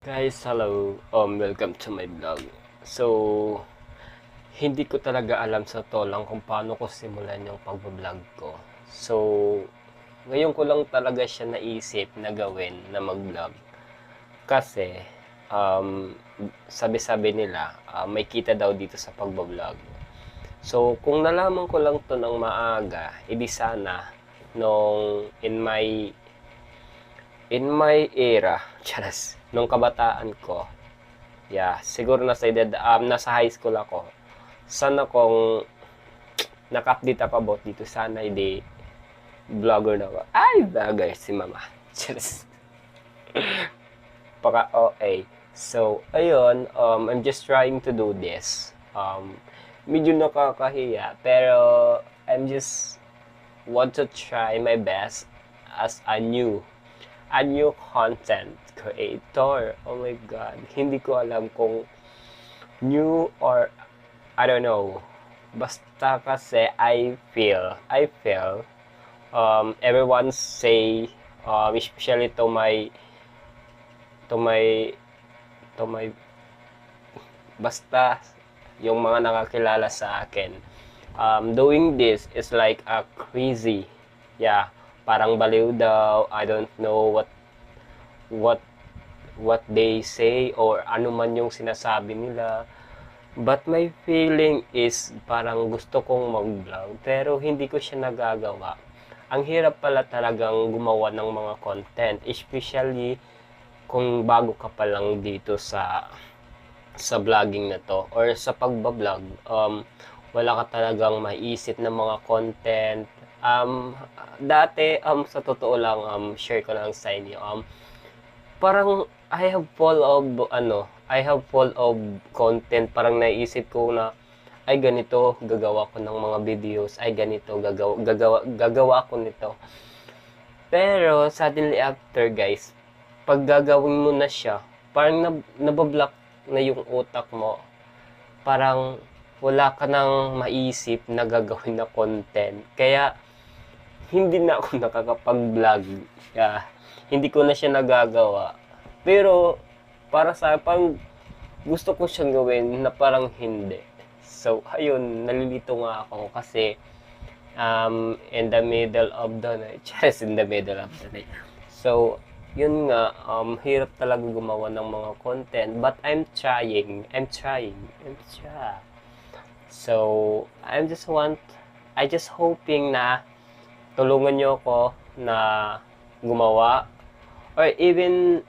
Guys, hello. Welcome to my vlog. So, hindi ko talaga alam sa to lang kung paano ko simulan yung pagbablog ko. So, ngayon ko lang talaga siya naisip na gawin na mag-vlog. Kasi, sabi-sabi nila, may kita daw dito sa pagbablog. So, kung nalaman ko lang to ng maaga, edi sana nung in my era, charas, nung kabataan ko, yeah, siguro nasa high school ako. Sana kung naka-update ako about dito, sana hindi vlogger na ako. Ay, vlogger si mama. Charas. Paka OA. So, ayun, I'm just trying to do this. Medyo nakakahiya, pero I'm just want to try my best as a new content creator. Oh my God. Hindi ko alam kung new or I don't know. Basta kasi I feel everyone say especially to my to my basta yung mga nakakilala sa akin, doing this is like a crazy, yeah, parang baliw daw. I don't know what what they say or ano man yung sinasabi nila. But my feeling is parang gusto kong mag-vlog pero hindi ko siya nagagawa. Ang hirap pala talagang gumawa ng mga content, especially kung bago ka pa lang dito sa vlogging na to or sa pagbablog. Wala ka talagang maiisip ng mga content. Dati, sa totoo lang, share ko lang sa inyo, parang I have full of content. Parang naisip ko na, ay ganito, gagawa ko ng mga videos, ay ganito, gagawa ko nito. Pero, suddenly after guys, pag gagawin mo na siya, parang nabablock na yung utak mo. Parang, wala ka nang maisip na gagawin na content. Kaya, hindi na ako nakakapag-vlog. Yeah, hindi ko na siya nagagawa. Pero, para sa parang gusto ko siyang gawin na parang hindi. So, ayun, nalilito nga ako kasi in the middle of the night. Just in the middle of the night. So, yun nga, hirap talaga gumawa ng mga content. But I'm trying. So, I just hoping na tulungan nyo ako na gumawa or even